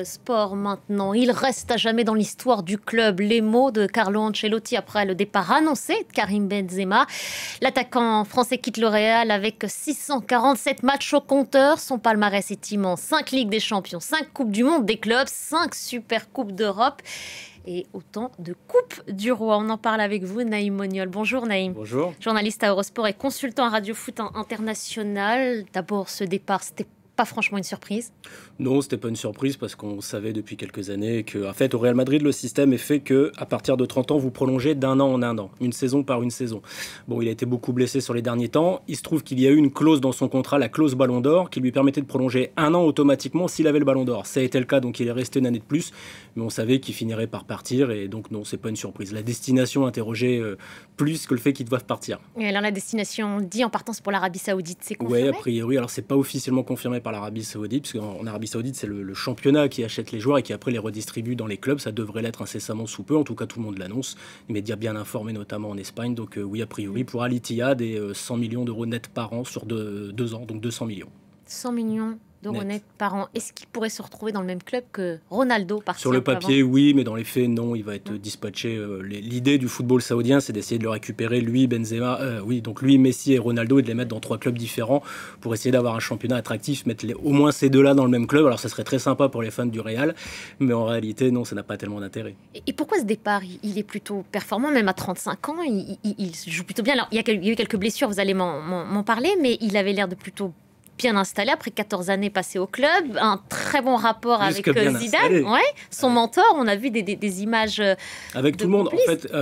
Sport maintenant. Il reste à jamais dans l'histoire du club. Les mots de Carlo Ancelotti après le départ annoncé de Karim Benzema. L'attaquant français quitte le Real avec 647 matchs au compteur. Son palmarès est immense. 5 Ligues des Champions, 5 Coupes du Monde des clubs, 5 Super Coupes d'Europe et autant de Coupes du Roi. On en parle avec vous, Naïm Moniol. Bonjour Naïm. Bonjour. Journaliste à Eurosport et consultant à Radio Foot International. D'abord, ce départ, c'était pas franchement une surprise? Non, c'était pas une surprise parce qu'on savait depuis quelques années que, en fait, au Real Madrid, le système est fait que à partir de 30 ans, vous prolongez d'un an en un an, une saison par une saison. Bon, il a été beaucoup blessé sur les derniers temps. Il se trouve qu'il y a eu une clause dans son contrat, la clause Ballon d'Or, qui lui permettait de prolonger un an automatiquement s'il avait le Ballon d'Or. Ça a été le cas, donc il est resté une année de plus, mais on savait qu'il finirait par partir et donc non, c'est pas une surprise. La destination interrogeait plus que le fait qu'ils doivent partir. Et alors la destination dit en partance pour l'Arabie Saoudite, c'est confirmé? Oui, a priori. Alors c'est pas officiellement confirmé par l'Arabie Saoudite, parce qu'en Arabie Saoudite, c'est le championnat qui achète les joueurs et qui après les redistribue dans les clubs. Ça devrait l'être incessamment sous peu. En tout cas, tout le monde l'annonce. Les médias bien informés, notamment en Espagne. Donc oui, a priori, pour Al Ittihad et 100 millions d'euros net par an sur 2 ans, donc 200 millions. 100 millions d'euros net par an. Est-ce qu'il pourrait se retrouver dans le même club que Ronaldo, par exemple? Sur le papier, oui, mais dans les faits, non. Il va être dispatché. L'idée du football saoudien, c'est d'essayer de le récupérer, lui, Benzema, donc lui, Messi et Ronaldo, et de les mettre dans 3 clubs différents pour essayer d'avoir un championnat attractif, mettre au moins ces deux-là dans le même club. Alors, ça serait très sympa pour les fans du Real, mais en réalité, non, ça n'a pas tellement d'intérêt. Et pourquoi ce départ? Il est plutôt performant, même à 35 ans. Il joue plutôt bien. Alors, il y a eu quelques blessures, vous allez m'en parler, mais il avait l'air de plutôt bien installé après 14 années passées au club, un très bon rapport avec Zidane, son mentor. On a vu des images avec tout le monde. En fait,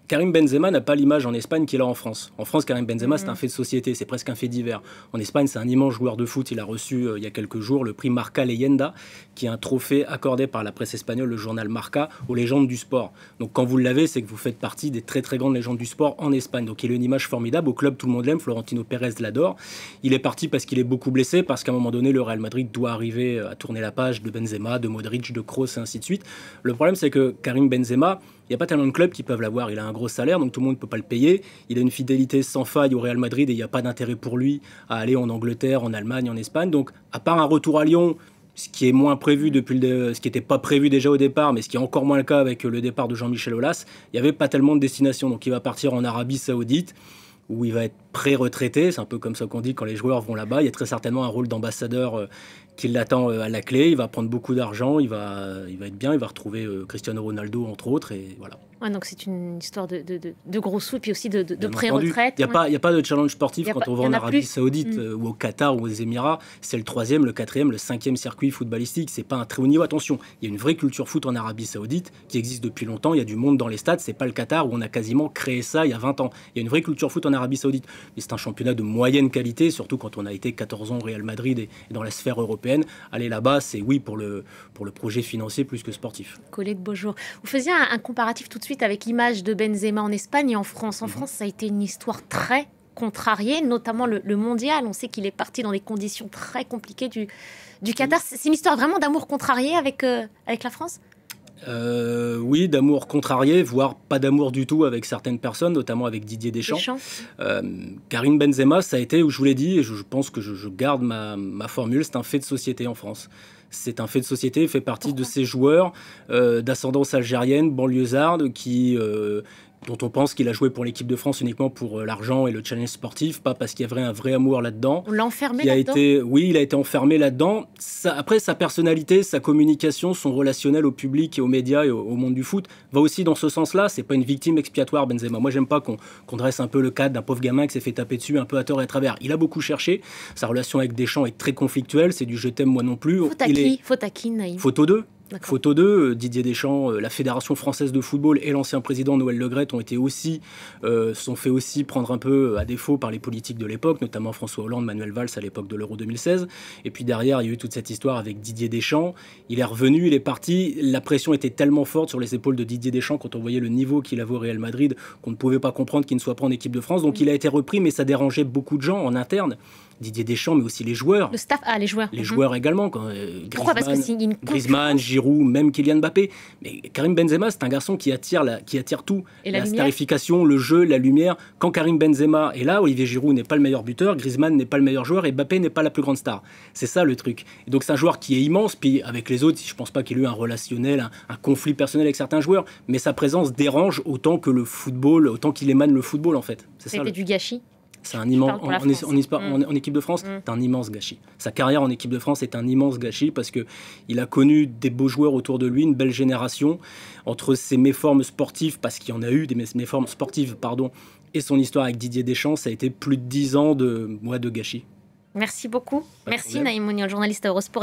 Karim Benzema n'a pas l'image en Espagne qu'il a en France. En France, Karim Benzema, c'est un fait de société, c'est presque un fait divers. En Espagne, c'est un immense joueur de foot. Il a reçu, il y a quelques jours, le prix Marca Leyenda, qui est un trophée accordé par la presse espagnole, le journal Marca, aux légendes du sport. Donc quand vous l'avez, c'est que vous faites partie des très très grandes légendes du sport en Espagne. Donc il a une image formidable. Au club, tout le monde l'aime. Florentino Pérez l'adore. Il est parti parce qu'il est beaucoup blessé, parce qu'à un moment donné, le Real Madrid doit arriver à tourner la page de Benzema, de Modric, de Kroos et ainsi de suite. Le problème, c'est que Karim Benzema, il n'y a pas tellement de clubs qui peuvent l'avoir. Il a un gros salaire, donc tout le monde ne peut pas le payer. Il a une fidélité sans faille au Real Madrid et il n'y a pas d'intérêt pour lui à aller en Angleterre, en Allemagne, en Espagne. Donc, à part un retour à Lyon, ce qui est moins prévu ce qui n'était pas prévu déjà au départ, mais ce qui est encore moins le cas avec le départ de Jean-Michel Aulas, il n'y avait pas tellement de destinations. Donc, il va partir en Arabie Saoudite, où il va être pré-retraité. C'est un peu comme ça qu'on dit quand les joueurs vont là-bas. Il y a très certainement un rôle d'ambassadeur qui l'attend à la clé. Il va prendre beaucoup d'argent, il va être bien, il va retrouver Cristiano Ronaldo entre autres, et voilà. Ouais, donc c'est une histoire de gros sous, puis aussi de pré-retraite. Il n'y a pas de challenge sportif quand on va en Arabie Saoudite ou au Qatar ou aux Émirats. C'est le 3e, le 4e, le 5e circuit footballistique. C'est pas un très haut niveau. Attention, il y a une vraie culture foot en Arabie Saoudite qui existe depuis longtemps. Il y a du monde dans les stades. C'est pas le Qatar où on a quasiment créé ça il y a 20 ans. Il y a une vraie culture foot en Arabie Saoudite. Mais c'est un championnat de moyenne qualité, surtout quand on a été 14 ans au Real Madrid et dans la sphère européenne. Aller là-bas, c'est oui pour le projet financier plus que sportif. Colette Beaujour, vous faisiez un comparatif tout de suite avec l'image de Benzema en Espagne et en France. En France, ça a été une histoire très contrariée, notamment le mondial. On sait qu'il est parti dans des conditions très compliquées du Qatar. C'est une histoire vraiment d'amour contrarié avec la France? Oui, d'amour contrarié, voire pas d'amour du tout avec certaines personnes, notamment avec Didier Deschamps. Karim Benzema, ça a été, je vous l'ai dit, et je pense que je garde ma formule, c'est un fait de société en France. C'est un fait de société, il fait partie de ces joueurs d'ascendance algérienne, banlieusarde, dont on pense qu'il a joué pour l'équipe de France uniquement pour l'argent et le challenge sportif, pas parce qu'il y avait un vrai amour là-dedans. On l'a enfermé là-dedans? Oui, il a été enfermé là-dedans. Après, sa personnalité, sa communication, son relationnel au public et aux médias et au monde du foot va aussi dans ce sens-là. C'est pas une victime expiatoire, Benzema. Moi, j'aime pas qu'on dresse un peu le cadre d'un pauvre gamin qui s'est fait taper dessus un peu à tort et à travers. Il a beaucoup cherché. Sa relation avec Deschamps est très conflictuelle. C'est du je t'aime, moi non plus. Faute à qui, Naïm? Faute aux deux. Photo 2, Didier Deschamps, la Fédération française de football et l'ancien président Noël Le Graët sont fait aussi prendre un peu à défaut par les politiques de l'époque, notamment François Hollande, Manuel Valls à l'époque de l'Euro 2016. Et puis derrière, il y a eu toute cette histoire avec Didier Deschamps. Il est revenu, il est parti. La pression était tellement forte sur les épaules de Didier Deschamps quand on voyait le niveau qu'il avait au Real Madrid qu'on ne pouvait pas comprendre qu'il ne soit pas en équipe de France. Donc il a été repris, mais ça dérangeait beaucoup de gens en interne. Didier Deschamps, mais aussi les joueurs. Le staff, les joueurs. Les joueurs également. Pourquoi? Parce que c'est une Griezmann, Giroud, même Kylian Mbappé. Mais Karim Benzema, c'est un garçon qui attire tout. Et la starification, le jeu, la lumière. Quand Karim Benzema est là, Olivier Giroud n'est pas le meilleur buteur, Griezmann n'est pas le meilleur joueur et Mbappé n'est pas la plus grande star. C'est ça le truc. Et donc c'est un joueur qui est immense, puis avec les autres, je pense pas qu'il ait eu un relationnel, un conflit personnel avec certains joueurs, mais sa présence dérange autant que le football, autant qu'il émane le football en fait. C'était du gâchis. C'est un immense en équipe de France, c'est un immense gâchis. Sa carrière en équipe de France est un immense gâchis parce que il a connu des beaux joueurs autour de lui, une belle génération. Entre ses méformes sportives, parce qu'il y en a eu des méformes sportives, et son histoire avec Didier Deschamps, ça a été plus de 10 ans de gâchis. Merci beaucoup. Merci Naïm Mouniol, journaliste Eurosport.